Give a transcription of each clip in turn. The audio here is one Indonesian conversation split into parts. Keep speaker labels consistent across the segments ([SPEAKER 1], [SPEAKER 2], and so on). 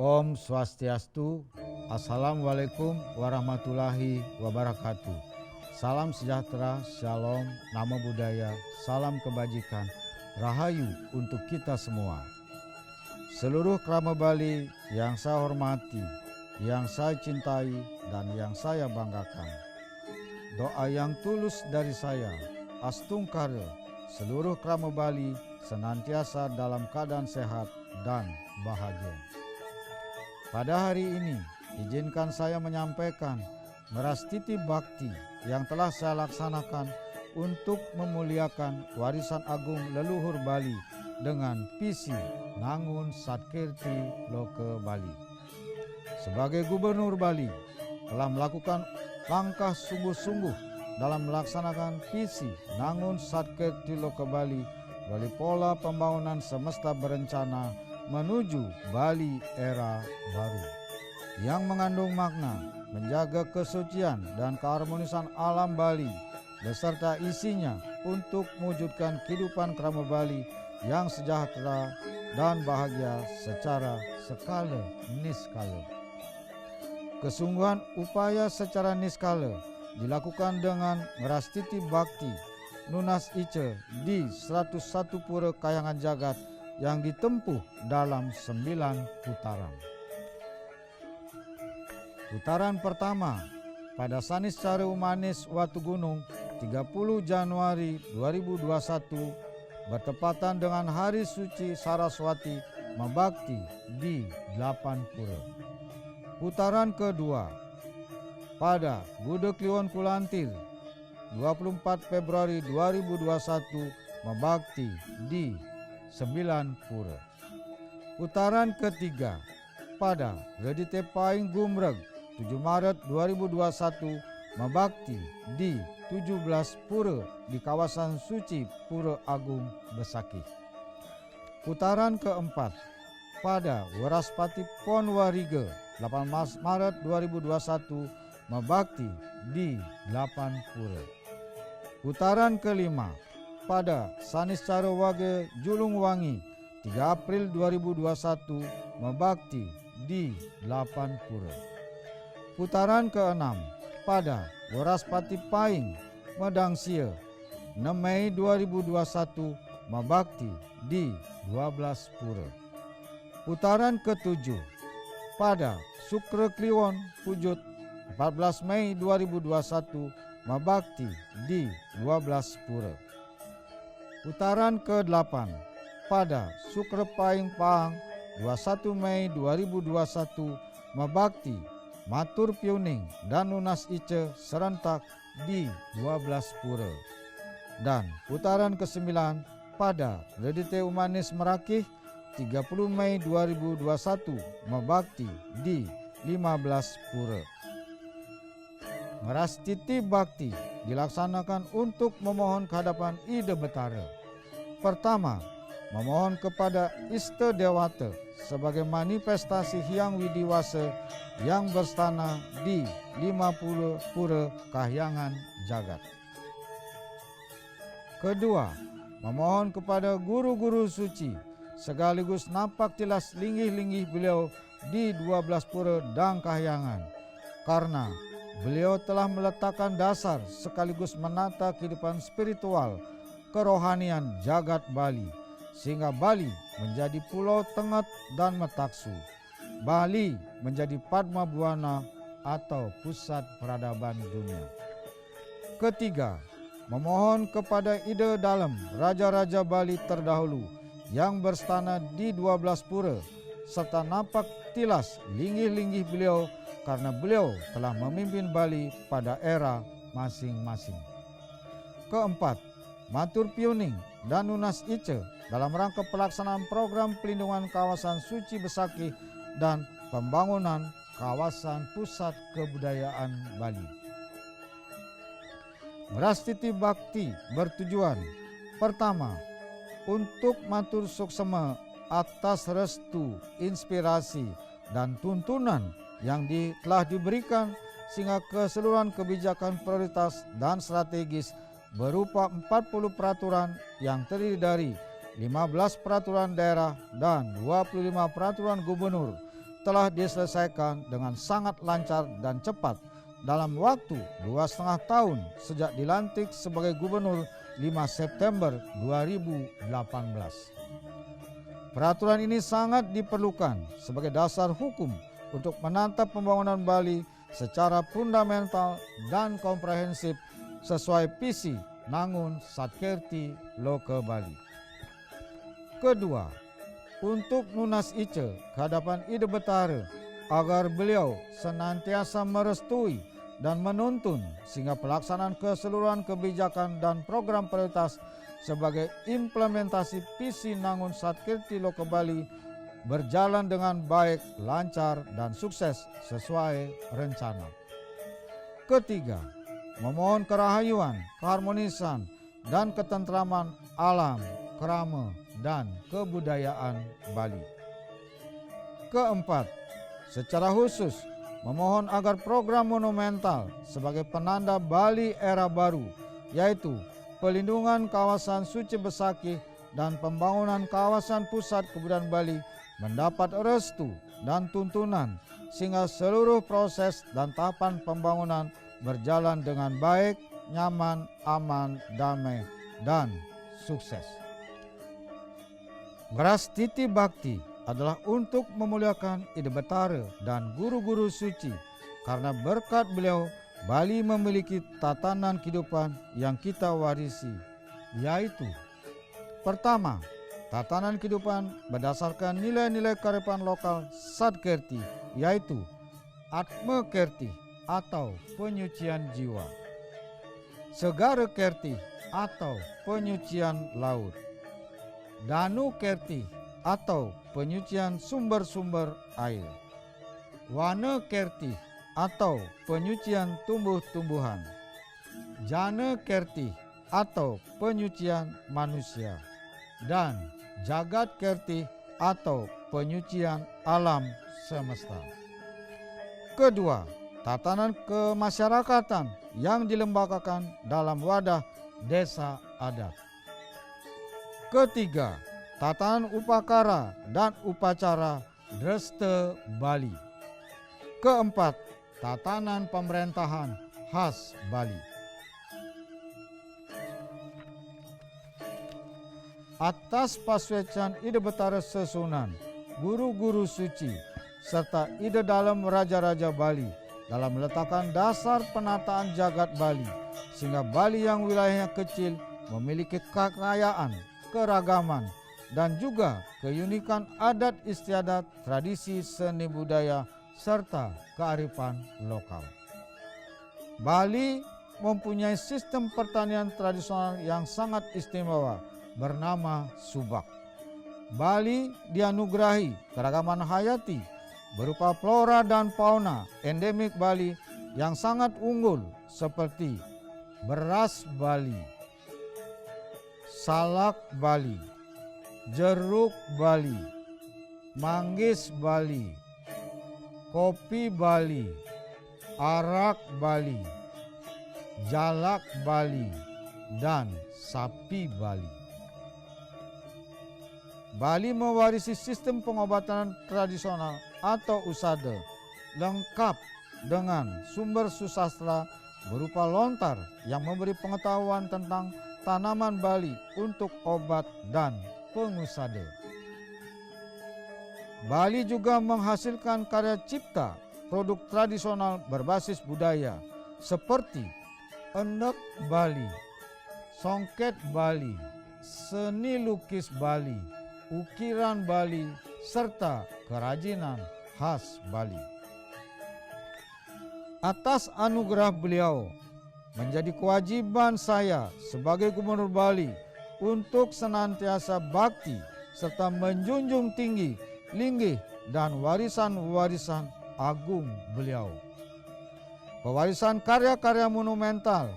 [SPEAKER 1] Om Swastiastu, Assalamualaikum warahmatullahi wabarakatuh. Salam sejahtera, shalom, namo buddhaya, salam kebajikan, rahayu untuk kita semua. Seluruh krama Bali yang saya hormati, yang saya cintai, dan yang saya banggakan. Doa yang tulus dari saya, Astungkara, seluruh krama Bali senantiasa dalam keadaan sehat dan bahagia. Pada hari ini, izinkan saya menyampaikan merastiti bakti yang telah saya laksanakan untuk memuliakan warisan agung leluhur Bali dengan visi Nangun Satkirti Loke Bali. Sebagai Gubernur Bali, telah melakukan langkah sungguh-sungguh dalam melaksanakan visi Nangun Satkirti Loke Bali melalui pola pembangunan semesta berencana menuju Bali era baru yang mengandung makna menjaga kesucian dan keharmonisan alam Bali beserta isinya untuk mewujudkan kehidupan krama Bali yang sejahtera dan bahagia secara skala niskala. Kesungguhan upaya secara niskala dilakukan dengan merastiti bakti Nunas Ice di 101 pura Kahyangan Jagat yang ditempuh dalam 9 putaran. Putaran pertama pada Saniscara Umanis Watu Gunung 30 Januari 2021 bertepatan dengan Hari Suci Saraswati Mabakti di 8 pura. Putaran kedua pada Buddha Kliwon Kulantir 24 Februari 2021 Mabakti di 9 pura. Putaran ketiga pada Redite Paing Gumreg 7 Maret 2021 Mabakti di 17 pura di kawasan suci Pura Agung Besakih. Putaran keempat pada Waraspati Ponwariga 8 Maret 2021 Mabakti di 8 pura. Putaran kelima pada Saniscara Wage Julungwangi 3 April 2021 Mabakti di 8 pura. Putaran keenam pada Waraspati Paing Medangsia 6 Mei 2021 Mabakti di 12 pura. Putaran ketujuh pada Sukra Kliwon Pujut 14 Mei 2021 Mabakti di 12 pura. Putaran ke-8 pada Sukra Paing Pahang 21 Mei 2021 Mabakti Matur Piuning dan Nunas Ice serentak di 12 pura. Dan putaran ke-9 pada Redite Umanis Merakih 30 Mei 2021 Mabakti di 15 pura. Merastiti bakti dilaksanakan untuk memohon kehadapan Ida Betara. Pertama, memohon kepada Ista Dewata sebagai manifestasi Hyang Widiwasa yang berstana di 50 pura Kahyangan Jagat. Kedua, memohon kepada guru-guru suci sekaligus nampak tilas linggih-linggih beliau di 12 pura Dang Kahyangan, karena beliau telah meletakkan dasar sekaligus menata kehidupan spiritual kerohanian jagat Bali, sehingga Bali menjadi pulau Tengat dan Metaksu. Bali menjadi Padma Buana atau pusat peradaban dunia. Ketiga, memohon kepada Ida Dalem Raja-Raja Bali terdahulu yang berstana di 12 pura, serta nampak tilas linggih-linggih beliau karena beliau telah memimpin Bali pada era masing-masing. Keempat, Matur Piuning dan Nunas Ice dalam rangka pelaksanaan program pelindungan kawasan suci Besakih dan pembangunan kawasan pusat kebudayaan Bali. Merastiti bakti bertujuan pertama, untuk matur suksema atas restu, inspirasi, dan tuntunan yang telah diberikan sehingga keseluruhan kebijakan prioritas dan strategis berupa 40 peraturan yang terdiri dari 15 peraturan daerah dan 25 peraturan gubernur telah diselesaikan dengan sangat lancar dan cepat dalam waktu 2,5 tahun sejak dilantik sebagai gubernur 5 September 2018. Peraturan ini sangat diperlukan sebagai dasar hukum untuk menata pembangunan Bali secara fundamental dan komprehensif sesuai visi Nangun Satkerti Loka Bali. Kedua, untuk Nunas Ice kehadapan Ide Betara agar beliau senantiasa merestui dan menuntun sehingga pelaksanaan keseluruhan kebijakan dan program prioritas sebagai implementasi visi Nangun Satkerti Loka Bali berjalan dengan baik, lancar, dan sukses sesuai rencana. Ketiga, memohon kerahayuan, keharmonisan, dan ketentraman alam, kerama, dan kebudayaan Bali. Keempat, secara khusus memohon agar program monumental sebagai penanda Bali era baru, yaitu pelindungan kawasan suci Besakih dan pembangunan kawasan pusat kebudayaan Bali mendapat restu dan tuntunan sehingga seluruh proses dan tahapan pembangunan berjalan dengan baik, nyaman, aman, damai, dan sukses. Beras Titi Bakti adalah untuk memuliakan Ide Betara dan guru-guru suci, karena berkat beliau Bali memiliki tatanan kehidupan yang kita warisi, yaitu pertama, tatanan kehidupan berdasarkan nilai-nilai kearifan lokal Satkerti, yaitu Atma Kerti atau penyucian jiwa, Segara Kerti atau penyucian laut, Danu Kerti atau penyucian sumber-sumber air, Wana Kerti atau penyucian tumbuh-tumbuhan, Jana Kerti atau penyucian manusia, dan Jagat Kerti atau penyucian alam semesta. Kedua, tatanan kemasyarakatan yang dilembagakan dalam wadah desa adat. Ketiga, tatanan upakara dan upacara Dresta Bali. Keempat, tatanan pemerintahan khas Bali. Atas paswecan Ide Betara Sesunan, guru-guru suci, serta ide dalam raja-raja Bali dalam meletakkan dasar penataan jagat Bali, sehingga Bali yang wilayahnya kecil memiliki kekayaan, keragaman, dan juga keunikan adat istiadat, tradisi, seni budaya, serta kearifan lokal. Bali mempunyai sistem pertanian tradisional yang sangat istimewa bernama Subak. Bali dianugerahi keragaman hayati berupa flora dan fauna endemik Bali yang sangat unggul seperti beras Bali, salak Bali, jeruk Bali, manggis Bali, kopi Bali, arak Bali, jalak Bali, dan sapi Bali. Bali mewarisi sistem pengobatan tradisional atau usada lengkap dengan sumber susastra berupa lontar yang memberi pengetahuan tentang tanaman Bali untuk obat dan pengusada. Bali juga menghasilkan karya cipta produk tradisional berbasis budaya seperti endek Bali, songket Bali, seni lukis Bali, ukiran Bali, serta kerajinan khas Bali. Atas anugerah beliau, menjadi kewajiban saya sebagai Gubernur Bali untuk senantiasa bakti serta menjunjung tinggi, linggih, dan warisan-warisan agung beliau. Pewarisan karya-karya monumental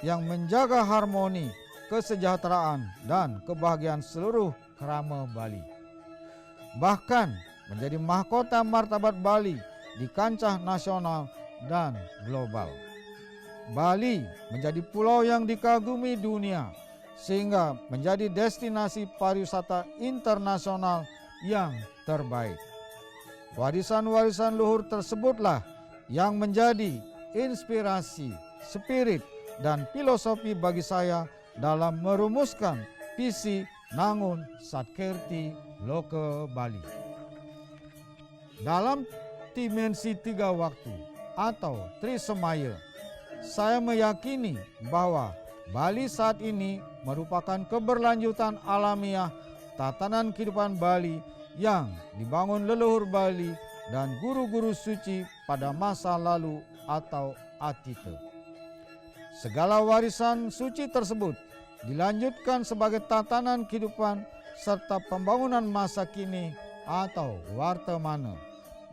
[SPEAKER 1] yang menjaga harmoni, kesejahteraan, dan kebahagiaan seluruh kerama Bali. Bahkan menjadi mahkota martabat Bali di kancah nasional dan global. Bali menjadi pulau yang dikagumi dunia sehingga menjadi destinasi pariwisata internasional yang terbaik. Warisan-warisan luhur tersebutlah yang menjadi inspirasi, spirit, dan filosofi bagi saya dalam merumuskan visi Nangun Satkirti Loke Bali. Dalam dimensi 3 waktu atau Trisemaya, saya meyakini bahwa Bali saat ini merupakan keberlanjutan alamiah tatanan kehidupan Bali yang dibangun leluhur Bali dan guru-guru suci pada masa lalu atau atite. Segala warisan suci tersebut dilanjutkan sebagai tatanan kehidupan serta pembangunan masa kini atau wartamana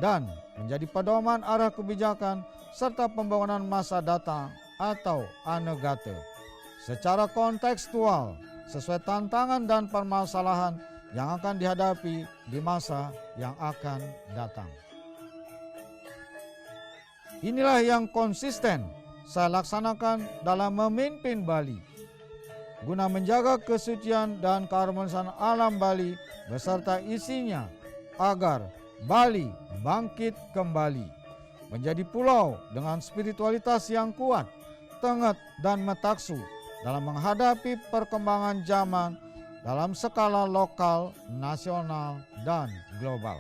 [SPEAKER 1] dan menjadi pedoman arah kebijakan serta pembangunan masa datang atau anegata secara kontekstual sesuai tantangan dan permasalahan yang akan dihadapi di masa yang akan datang. Inilah yang konsisten saya laksanakan dalam memimpin Bali, guna menjaga kesucian dan keharmonisan alam Bali beserta isinya agar Bali bangkit kembali, menjadi pulau dengan spiritualitas yang kuat, tengah dan metaksu dalam menghadapi perkembangan zaman dalam skala lokal, nasional, dan global.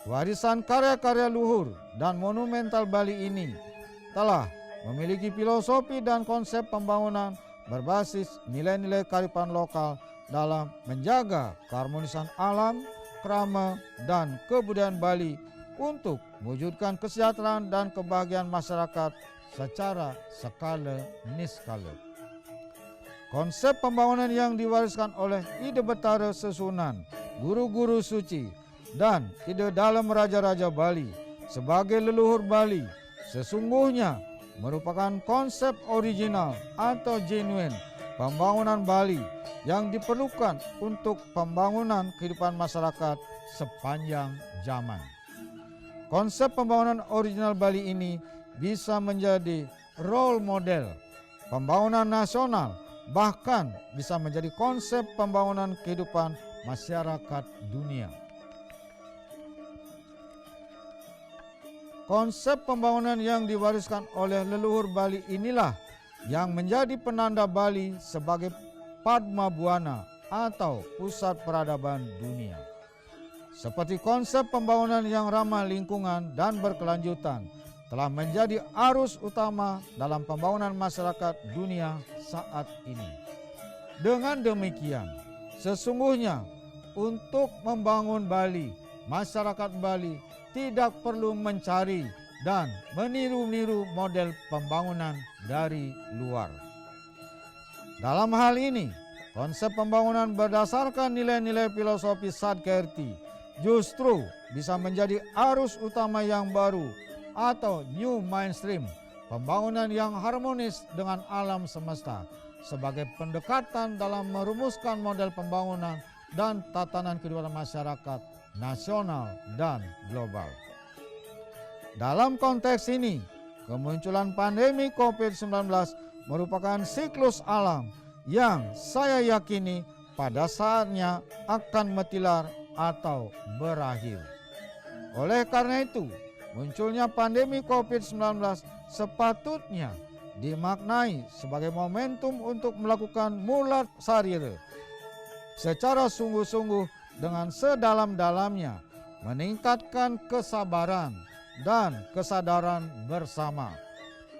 [SPEAKER 1] Warisan karya-karya luhur dan monumental Bali ini telah memiliki filosofi dan konsep pembangunan berbasis nilai-nilai kearifan lokal dalam menjaga keharmonisan alam, krama, dan kebudayaan Bali untuk mewujudkan kesejahteraan dan kebahagiaan masyarakat secara skala niskala. Konsep pembangunan yang diwariskan oleh ide Betara Sesunan, guru-guru suci, dan ide dalam Raja-Raja Bali sebagai leluhur Bali sesungguhnya merupakan konsep original atau genuine pembangunan Bali yang diperlukan untuk pembangunan kehidupan masyarakat sepanjang zaman. Konsep pembangunan original Bali ini bisa menjadi role model pembangunan nasional, bahkan bisa menjadi konsep pembangunan kehidupan masyarakat dunia. Konsep pembangunan yang diwariskan oleh leluhur Bali inilah yang menjadi penanda Bali sebagai Padma Buana atau pusat peradaban dunia. Seperti konsep pembangunan yang ramah lingkungan dan berkelanjutan telah menjadi arus utama dalam pembangunan masyarakat dunia saat ini. Dengan demikian, sesungguhnya untuk membangun Bali, masyarakat Bali tidak perlu mencari dan meniru-niru model pembangunan dari luar. Dalam hal ini, konsep pembangunan berdasarkan nilai-nilai filosofi Satkirti justru bisa menjadi arus utama yang baru atau new mainstream pembangunan yang harmonis dengan alam semesta sebagai pendekatan dalam merumuskan model pembangunan dan tatanan kehidupan masyarakat nasional dan global. Dalam konteks ini, kemunculan pandemi COVID-19 merupakan siklus alam yang saya yakini pada saatnya akan metilar atau berakhir. Oleh karena itu, munculnya pandemi COVID-19 sepatutnya dimaknai sebagai momentum untuk melakukan mulat sarira secara sungguh-sungguh dengan sedalam-dalamnya, meningkatkan kesabaran dan kesadaran bersama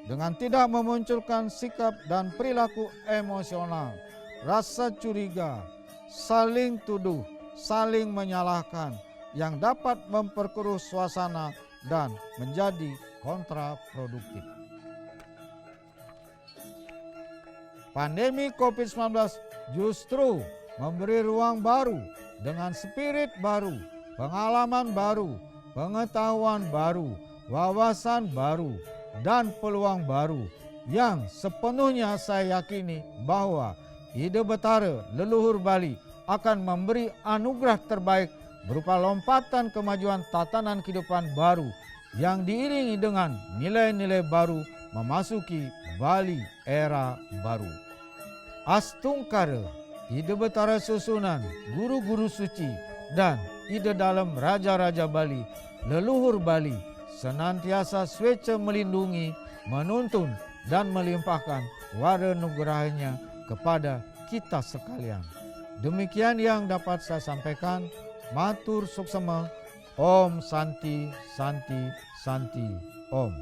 [SPEAKER 1] dengan tidak memunculkan sikap dan perilaku emosional, rasa curiga, saling tuduh, saling menyalahkan yang dapat memperkeruh suasana dan menjadi kontraproduktif. Pandemi COVID-19 justru memberi ruang baru dengan spirit baru, pengalaman baru, pengetahuan baru, wawasan baru, dan peluang baru yang sepenuhnya saya yakini bahwa ide Betara leluhur Bali akan memberi anugerah terbaik berupa lompatan kemajuan tatanan kehidupan baru yang diiringi dengan nilai-nilai baru memasuki Bali era baru. Astungkara, ide Betara Susunan, guru-guru suci, dan ide dalam Raja-Raja Bali, leluhur Bali, senantiasa swece melindungi, menuntun, dan melimpahkan wara nugerahnya kepada kita sekalian. Demikian yang dapat saya sampaikan. Matur suksema. Om Santi Santi Santi Om.